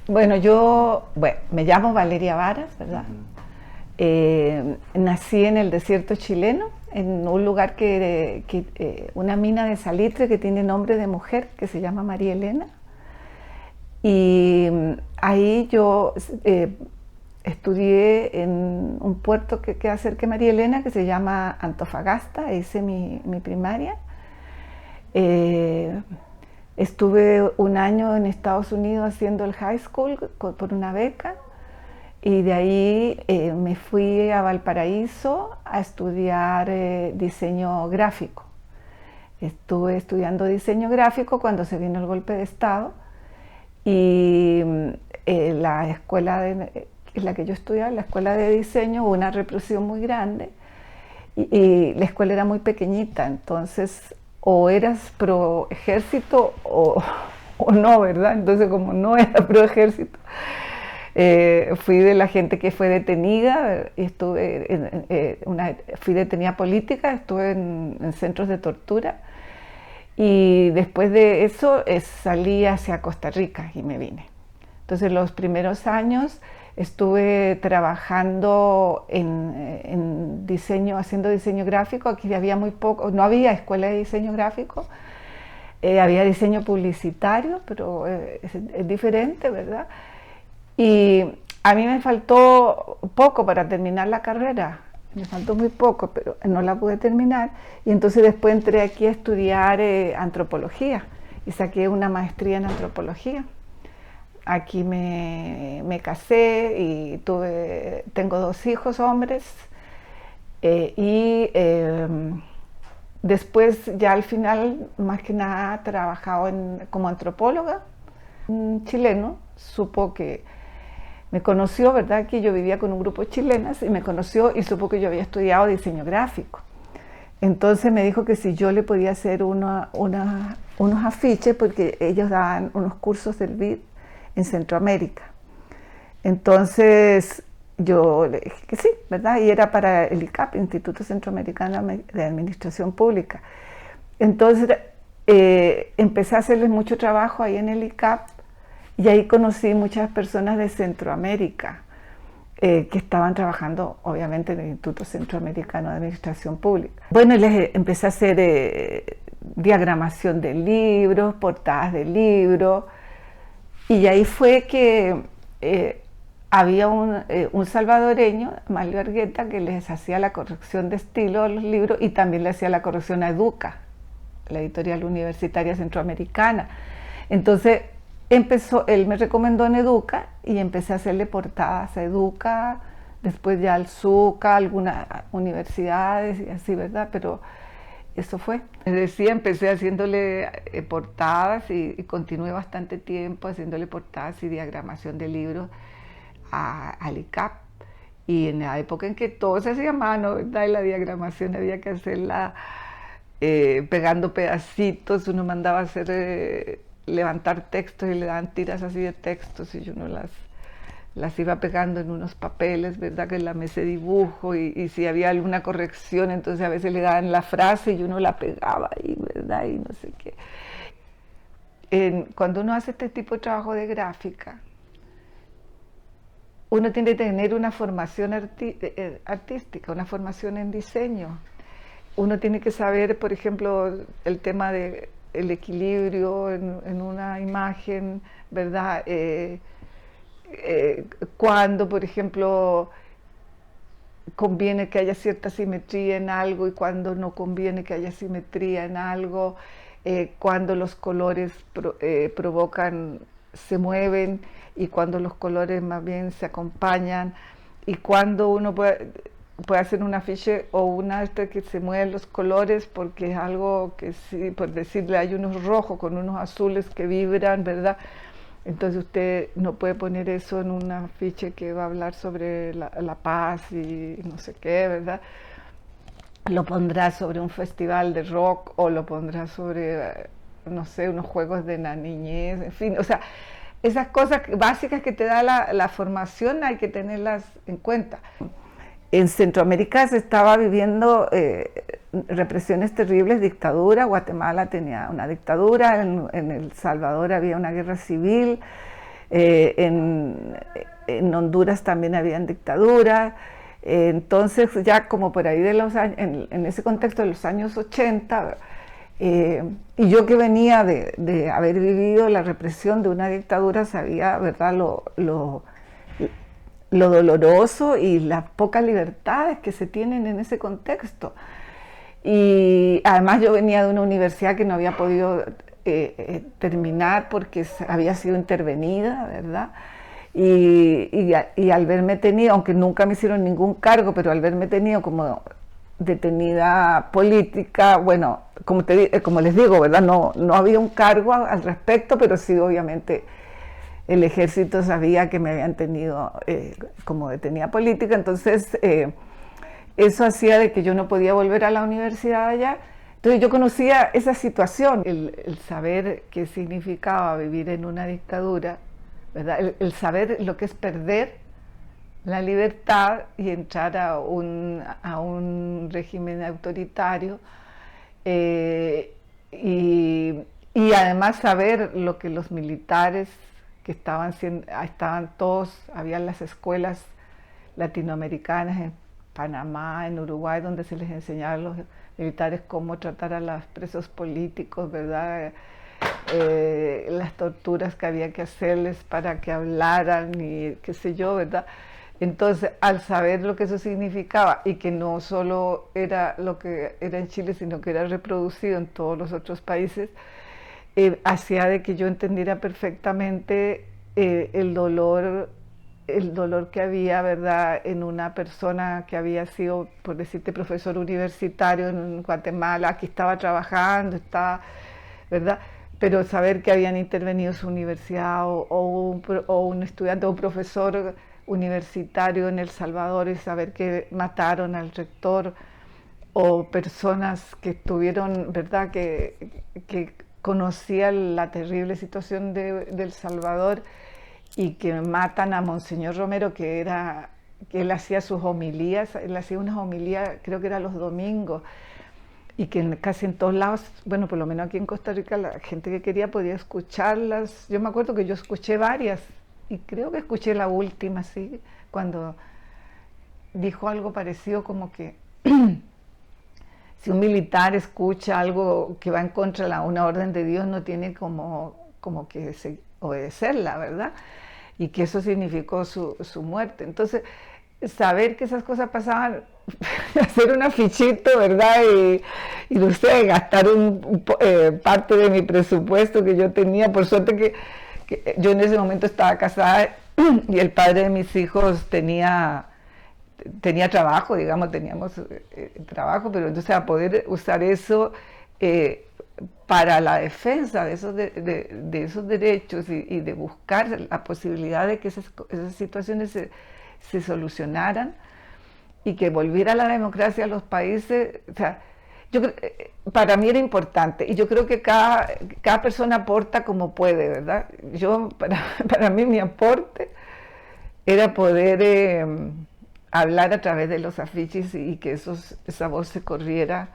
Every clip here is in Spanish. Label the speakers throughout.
Speaker 1: Bueno, me llamo Valeria Varas, ¿verdad? Nací en el desierto chileno, en un lugar una mina de salitre que tiene nombre de mujer, que se llama María Elena. Y ahí yo estudié en un puerto que queda cerca de María Elena, que se llama Antofagasta. Hice mi primaria. Estuve un año en Estados Unidos haciendo el high school por una beca, y de ahí me fui a Valparaíso a estudiar diseño gráfico. Estuve estudiando diseño gráfico cuando se vino el golpe de Estado, y la escuela en la que yo estudiaba, la escuela de diseño, hubo una represión muy grande, y la escuela era muy pequeñita, entonces o eras pro ejército o no, ¿verdad? Entonces, como no era pro ejército, fui de la gente que fue detenida, y fui detenida política, estuve en centros de tortura, y después de eso salí hacia Costa Rica y me vine. Entonces los primeros años estuve trabajando en diseño, haciendo diseño gráfico. Aquí había muy poco, no había escuela de diseño gráfico, había diseño publicitario, pero es diferente, ¿verdad? Y a mí me faltó poco para terminar la carrera, me faltó muy poco, pero no la pude terminar, y entonces después entré aquí a estudiar antropología y saqué una maestría en antropología. Aquí me casé y tengo 2 hijos hombres, y después ya al final más que nada he trabajado como antropóloga. Un chileno supo que me conoció, ¿verdad? Que yo vivía con un grupo de chilenas, y me conoció y supo que yo había estudiado diseño gráfico. Entonces me dijo que si yo le podía hacer unos afiches, porque ellos daban unos cursos del BID en Centroamérica. Entonces yo le dije que sí, ¿verdad? Y era para el ICAP, Instituto Centroamericano de Administración Pública. Entonces empecé a hacerles mucho trabajo ahí en el ICAP, y ahí conocí muchas personas de Centroamérica que estaban trabajando, obviamente, en el Instituto Centroamericano de Administración Pública. Bueno, les empecé a hacer diagramación de libros, portadas de libros, y ahí fue que había un salvadoreño, Mario Argueta, que les hacía la corrección de estilo a los libros, y también le hacía la corrección a Educa, la editorial universitaria centroamericana. Entonces él me recomendó en Educa, y empecé a hacerle portadas a Educa, después ya al Zuca, algunas universidades y así, ¿verdad? Pero eso fue. Les decía, empecé haciéndole portadas, y continué bastante tiempo haciéndole portadas y diagramación de libros al ICAP. Y en la época en que todo se hacía a mano, ¿verdad? Y la diagramación había que hacerla pegando pedacitos. Uno mandaba a hacer levantar textos, y le daban tiras así de textos, y uno las iba pegando en unos papeles, ¿verdad? Que en la mesa de dibujo, y si había alguna corrección, entonces a veces le daban la frase y uno la pegaba ahí, ¿verdad? Y no sé qué. Cuando uno hace este tipo de trabajo de gráfica, uno tiene que tener una formación artística, una formación en diseño. Uno tiene que saber, por ejemplo, el tema del equilibrio en una imagen, ¿verdad? Cuando, por ejemplo, conviene que haya cierta simetría en algo, y cuando no conviene que haya simetría en algo, cuando los colores se mueven, y cuando los colores más bien se acompañan, y cuando uno puede hacer un afiche o una que se mueven los colores, porque es algo que sí, por decirle, hay unos rojos con unos azules que vibran, ¿verdad? Entonces usted no puede poner eso en un afiche que va a hablar sobre la paz y no sé qué, ¿verdad? Lo pondrá sobre un festival de rock, o lo pondrá sobre, no sé, unos juegos de la niñez, en fin, o sea, esas cosas básicas que te da la formación hay que tenerlas en cuenta. En Centroamérica se estaba viviendo represiones terribles, dictadura. Guatemala tenía una dictadura, en El Salvador había una guerra civil, en Honduras también habían dictaduras. Entonces ya como por ahí de los años, en ese contexto de los años 80, y yo que venía de haber vivido la represión de una dictadura, sabía, ¿verdad?, lo doloroso y las pocas libertades que se tienen en ese contexto. Y además yo venía de una universidad que no había podido terminar porque había sido intervenida, ¿verdad? Y al verme tenido, aunque nunca me hicieron ningún cargo, pero al verme tenido como detenida política, bueno, como les digo, ¿verdad? No había un cargo al respecto, pero sí obviamente el ejército sabía que me habían tenido como detenida política, entonces eso hacía de que yo no podía volver a la universidad allá. Entonces yo conocía esa situación, el saber qué significaba vivir en una dictadura, ¿verdad? El saber lo que es perder la libertad y entrar a un régimen autoritario, y además saber lo que los militares que estaban todos, habían las escuelas latinoamericanas en Panamá, en Uruguay, donde se les enseñaba a los militares cómo tratar a los presos políticos, ¿verdad? Las torturas que había que hacerles para que hablaran y qué sé yo, ¿verdad? Entonces, al saber lo que eso significaba y que no solo era lo que era en Chile, sino que era reproducido en todos los otros países, hacía de que yo entendiera perfectamente el dolor que había, ¿verdad?, en una persona que había sido, por decirte, profesor universitario en Guatemala, que estaba trabajando, ¿verdad? Pero saber que habían intervenido su universidad o un estudiante o un profesor universitario en El Salvador y saber que mataron al rector, o personas que estuvieron, ¿verdad?, que conocían la terrible situación de El Salvador y que matan a Monseñor Romero, que él hacía sus homilías, él hacía unas homilías, creo que era los domingos, y que casi en todos lados, bueno, por lo menos aquí en Costa Rica, la gente que quería podía escucharlas. Yo me acuerdo que yo escuché varias, y creo que escuché la última, sí, cuando dijo algo parecido como que si un militar escucha algo que va en contra de una orden de Dios, no tiene como que obedecerla, ¿verdad? Y que eso significó su muerte. Entonces, saber que esas cosas pasaban, hacer un afichito, ¿verdad? Y no sé, gastar parte de mi presupuesto que yo tenía. Por suerte que yo en ese momento estaba casada y el padre de mis hijos tenía trabajo, digamos, teníamos trabajo, pero entonces a poder usar eso para la defensa de esos derechos y de buscar la posibilidad de que esas situaciones se solucionaran y que volviera la democracia a los países. O sea, para mí era importante, y yo creo que cada persona aporta como puede, ¿verdad? Para mí mi aporte era poder hablar a través de los afiches y que esa voz se corriera,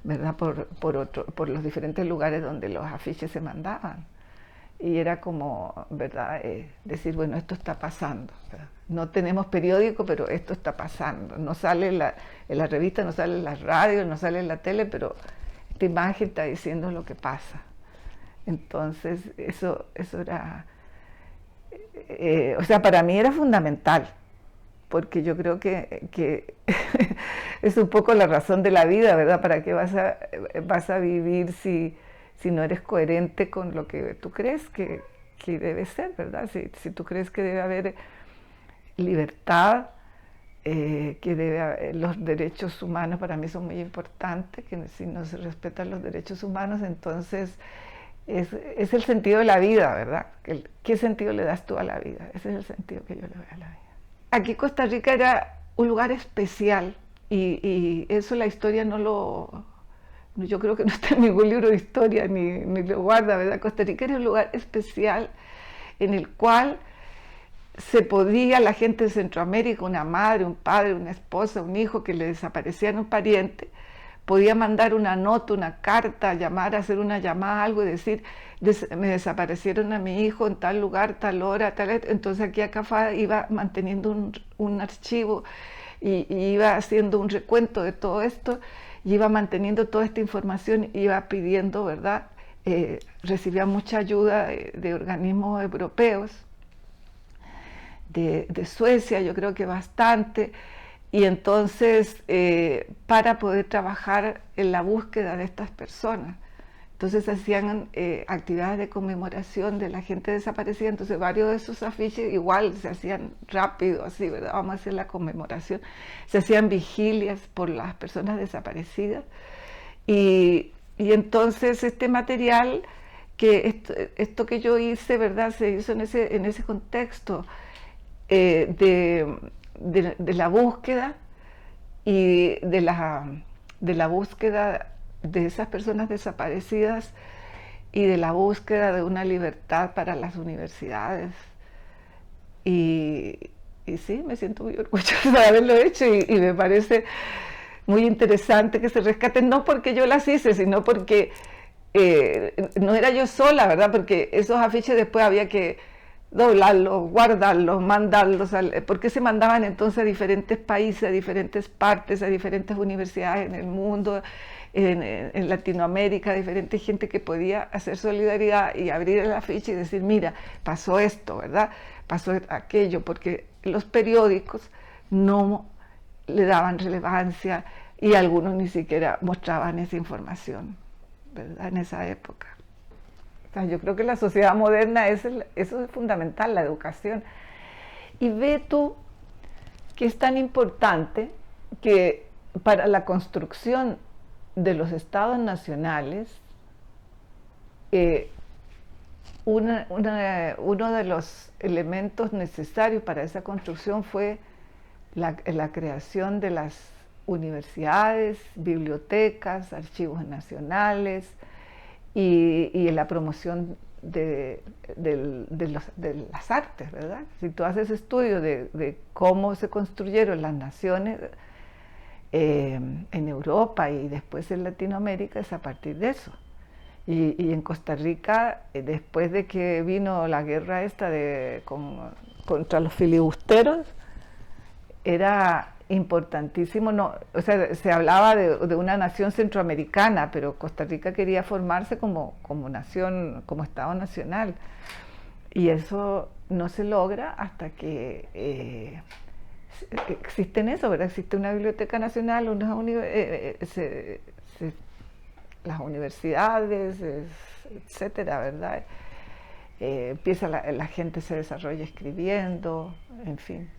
Speaker 1: ¿verdad?, por los diferentes lugares donde los afiches se mandaban. Y era como, ¿verdad?, decir, bueno, esto está pasando, ¿verdad? No tenemos periódico, pero esto está pasando. No sale en la revista, no sale en la radio, no sale en la tele, pero esta imagen está diciendo lo que pasa. Entonces, eso era, o sea, para mí era fundamental, porque yo creo que es un poco la razón de la vida, ¿verdad? ¿Para qué vas a vivir si no eres coherente con lo que tú crees que debe ser, ¿verdad? Si tú crees que debe haber libertad, que debe haber, los derechos humanos para mí son muy importantes, que si no se respetan los derechos humanos, entonces es el sentido de la vida, ¿verdad? ¿Qué sentido le das tú a la vida? Ese es el sentido que yo le doy a la vida. Aquí Costa Rica era un lugar especial, y eso la historia yo creo que no está en ningún libro de historia, ni lo guarda, ¿verdad? Costa Rica era un lugar especial en el cual se podía, la gente de Centroamérica, una madre, un padre, una esposa, un hijo que le desaparecían un pariente, podía mandar una nota, una carta, llamar, hacer una llamada, algo y decir, me desaparecieron a mi hijo en tal lugar, tal hora, tal. Entonces aquí a CAFAD iba manteniendo un archivo y iba haciendo un recuento de todo esto, y iba manteniendo toda esta información, iba pidiendo, ¿verdad? Recibía mucha ayuda de organismos europeos, de Suecia, yo creo que bastante, y entonces para poder trabajar en la búsqueda de estas personas. Entonces se hacían actividades de conmemoración de la gente desaparecida, entonces varios de esos afiches igual se hacían rápido, así, ¿verdad? Vamos a hacer la conmemoración. Se hacían vigilias por las personas desaparecidas, y entonces este material, esto que yo hice, ¿verdad? Se hizo en ese contexto de la búsqueda y de la búsqueda de esas personas desaparecidas y de la búsqueda de una libertad para las universidades. Y sí, me siento muy orgullosa de haberlo hecho, y me parece muy interesante que se rescaten, no porque yo las hice, sino porque no era yo sola, ¿verdad? Porque esos afiches después había que doblarlos, guardarlos, mandarlos, porque se mandaban entonces a diferentes países, a diferentes partes, a diferentes universidades en el mundo, en Latinoamérica, diferente gente que podía hacer solidaridad y abrir el afiche y decir, mira, pasó esto, ¿verdad? Pasó aquello, porque los periódicos no le daban relevancia y algunos ni siquiera mostraban esa información, ¿verdad? En esa época. O sea, yo creo que la sociedad moderna eso es fundamental, la educación. Y ve tú que es tan importante que para la construcción de los estados nacionales, uno de los elementos necesarios para esa construcción fue la creación de las universidades, bibliotecas, archivos nacionales, y la promoción de las artes, ¿verdad? Si tú haces estudios de cómo se construyeron las naciones en Europa y después en Latinoamérica, es a partir de eso. Y en Costa Rica, después de que vino la guerra esta contra los filibusteros, era importantísimo, no, o sea, se hablaba de una nación centroamericana, pero Costa Rica quería formarse como nación, como Estado nacional, y eso no se logra hasta que existen eso, ¿verdad? Existe una biblioteca nacional, las universidades, etcétera, ¿verdad? Empieza la gente se desarrolla escribiendo, en fin.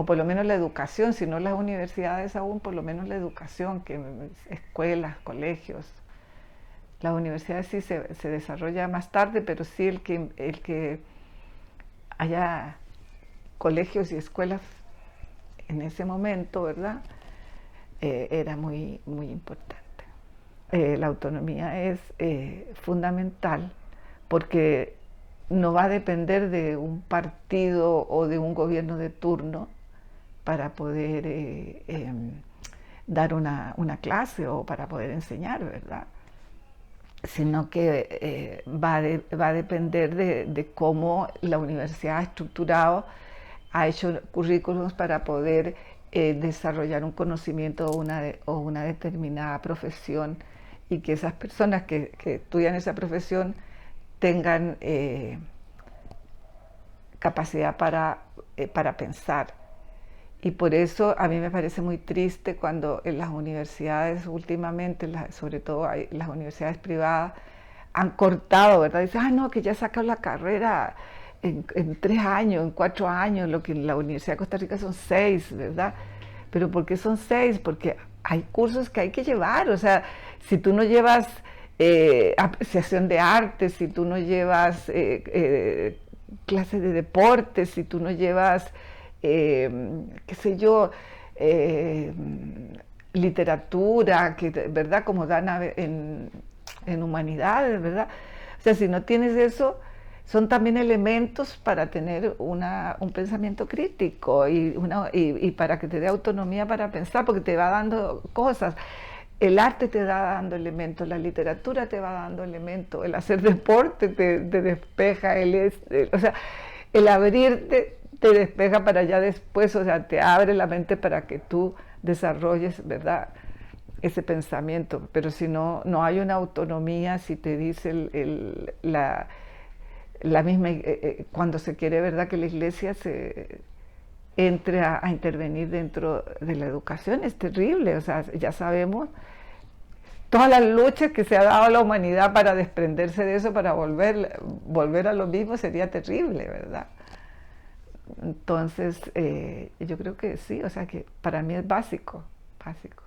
Speaker 1: O por lo menos la educación, si no las universidades aún, por lo menos la educación, que escuelas, colegios. Las universidades sí se desarrolla más tarde, pero sí el que haya colegios y escuelas en ese momento, ¿verdad? Era muy, muy importante. La autonomía es fundamental porque no va a depender de un partido o de un gobierno de turno para poder dar una clase o para poder enseñar, ¿verdad? Sino que va a depender de cómo la universidad ha estructurado, ha hecho currículums para poder desarrollar un conocimiento o una determinada profesión, y que esas personas que estudian esa profesión tengan capacidad para pensar. Y por eso a mí me parece muy triste cuando en las universidades últimamente, sobre todo las universidades privadas, han cortado, ¿verdad? Dicen, no, que ya sacó la carrera en 3 años, en 4 años, lo que en la Universidad de Costa Rica son 6, ¿verdad? Pero ¿por qué son 6? Porque hay cursos que hay que llevar, o sea, si tú no llevas apreciación de arte, si tú no llevas clases de deportes, si tú no llevas qué sé yo, literatura, ¿verdad? Como dan en humanidades, ¿verdad? O sea, si no tienes eso, son también elementos para tener un pensamiento crítico y para que te dé autonomía para pensar, porque te va dando cosas. el arte te va dando elementos, la literatura te va dando elementos, el hacer deporte te despeja, o sea, el abrirte te despeja para allá después, o sea, te abre la mente para que tú desarrolles, ¿verdad?, ese pensamiento. Pero si no, no hay una autonomía, si te dice la misma, cuando se quiere, ¿verdad?, que la iglesia se entre a intervenir dentro de la educación, es terrible. O sea, ya sabemos todas las luchas que se ha dado a la humanidad para desprenderse de eso, para volver a lo mismo, sería terrible, ¿verdad? Entonces, yo creo que sí, o sea, que para mí es básico, básico.